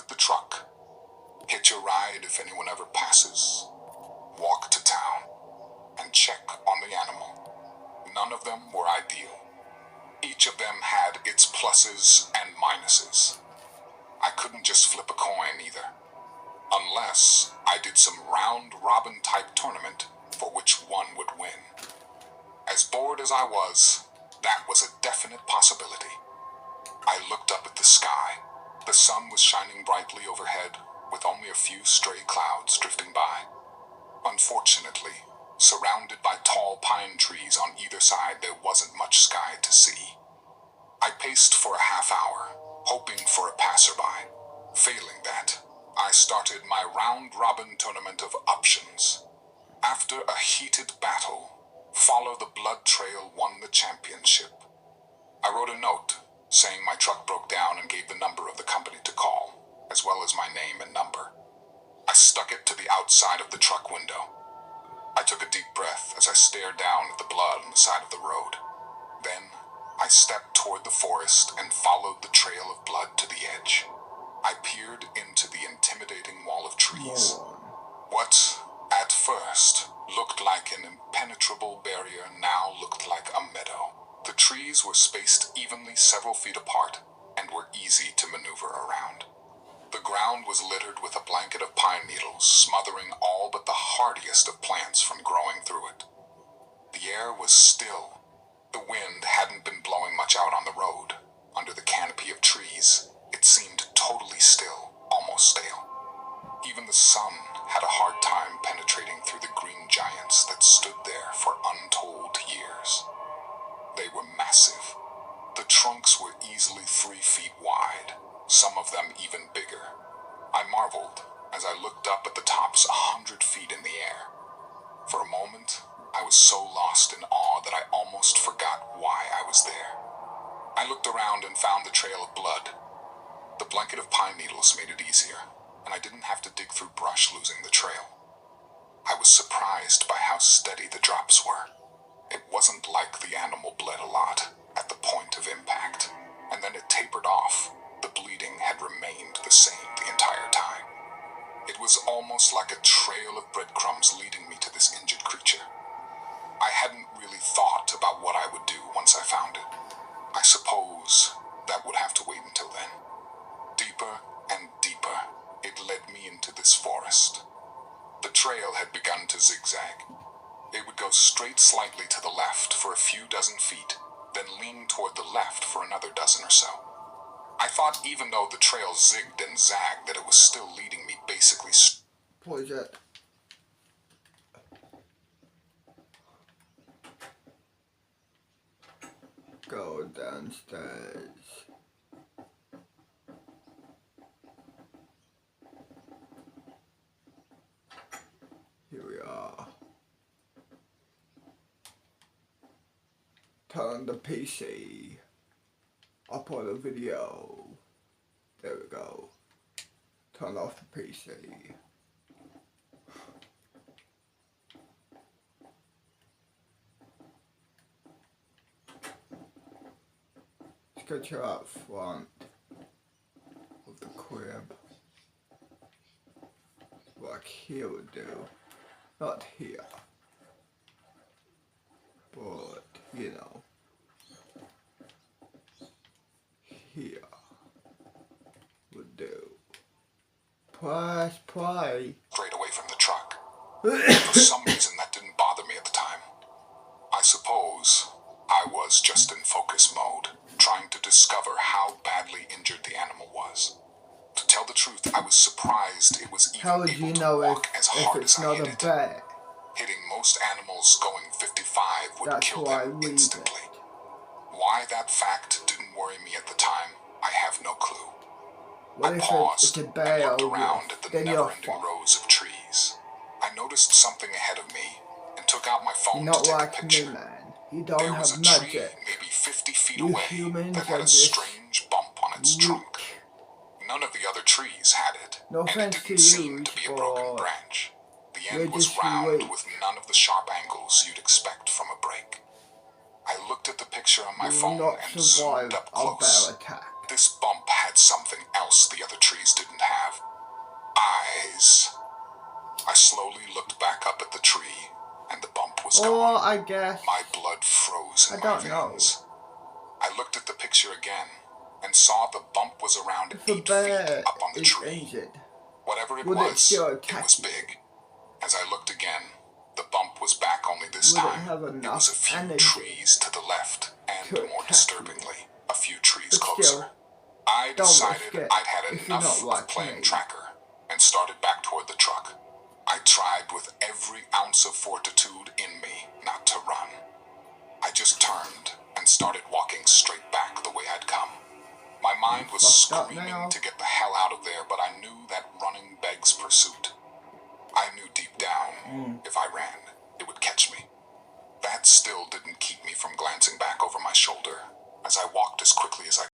the truck, hitch a ride if anyone ever passes, walk to town, and check on the animal. None of them were ideal. Each of them had its pluses and minuses. I couldn't just flip a coin either. Unless I did some round-robin type tournament for which one would win. As bored as I was, that was a definite possibility. I looked up at the sky. The sun was shining brightly overhead, with only a few stray clouds drifting by. Unfortunately, surrounded by tall pine trees on either side, there wasn't much sky to see. I paced for a half hour, hoping for a passerby. Failing that, I started my round-robin tournament of options. After a heated battle, Follow the Blood Trail won the championship. I wrote a note saying my truck broke down and gave the number of the company to call, as well as my name and number. I stuck it to the outside of the truck window. I took a deep breath as I stared down at the blood on the side of the road. Then, I stepped toward the forest and followed the trail of blood to the edge. I peered into the intimidating wall of trees. What, at first, looked like an impenetrable barrier now looked like a meadow. The trees were spaced evenly several feet apart and were easy to maneuver around. The ground was littered with a blanket of pine needles, smothering all but the hardiest of plants from growing through it. The air was still. The wind hadn't been blowing much out on the road. Under the canopy of trees, it seemed totally still, almost stale. Even the sun had a hard time penetrating through the green giants that stood there for untold years. They were massive. The trunks were easily 3 feet wide, some of them even bigger. I marveled as I looked up at the tops 100 feet in the air. For a moment, I was so lost in awe that I almost forgot why I was there. I looked around and found the trail of blood. The blanket of pine needles made it easier, and I didn't have to dig through brush losing the trail. I was surprised by how steady the drops were. It wasn't like the animal bled a lot at the point of impact, and then it tapered off. The bleeding had remained the same the entire time. It was almost like a trail of breadcrumbs leading me to this injured creature. I hadn't really thought about what I would do once I found it. I suppose that would have to wait until then. Deeper and deeper, it led me into this forest. The trail had begun to zigzag. It would go straight slightly to the left for a few dozen feet, then lean toward the left for another dozen or so. I thought even though the trail zigged and zagged that it was still leading me basically What is it? Go downstairs. Here we are. Turn the PC. Upload a video. There we go. Turn off the PC. Let's go to out front of the crib. Like here would do. Not here. But, you know. Here would do. Press play. straight away from the truck. For some reason that didn't bother me at the time. I suppose I was just in focus mode, trying to discover how badly injured the animal was. To tell the truth, I was surprised it was How even would able you to know walk if as hard it's as I not hit a it. bear? Hitting most animals going 55 would That's kill why I them read instantly. it. Why that fact didn't worry me at the time, I have no clue. What I if paused it's a and bear looked or around at wolf? the Then you're never-ending fucked. rows of trees. I noticed something ahead of me and took out my phone You're to not take a like picture. me, man. You don't There was have a tree magic. maybe 50 feet You away humans that had are a just strange bump on its trunk. weak. None of the other trees had it, No and it offense to didn't seem you, to be a broken but branch. The you're end was just round weak. with none of the sharp angles you'd expect from a break. I looked at the picture on my You will phone not and survive zoomed up a close. bear attack. This bump had something else the other trees didn't have. slowly looked back up at the tree, and the bump was Or gone. I guess My blood froze in I my don't know. veins. I looked at the picture again and saw the bump was around If a 8 bear feet up on the is tree. injured, Whatever it would it was, still it attack was you? big. As I looked again, the bump was back, only this Would it time have it was enough a few energy trees to the left, and to more attack disturbingly, a few trees But closer. still, I don't decided risk it I'd had if you're not enough of like playing me. tracker and started back toward the truck. I tried with every ounce of fortitude in me not to run. I just turned and started walking straight back the way I'd come. My mind was Fucked up screaming now. to get the hell out of there, but I knew that running begs pursuit. I knew deep down, if I ran, it would catch me. That still didn't keep me from glancing back over my shoulder as I walked as quickly as I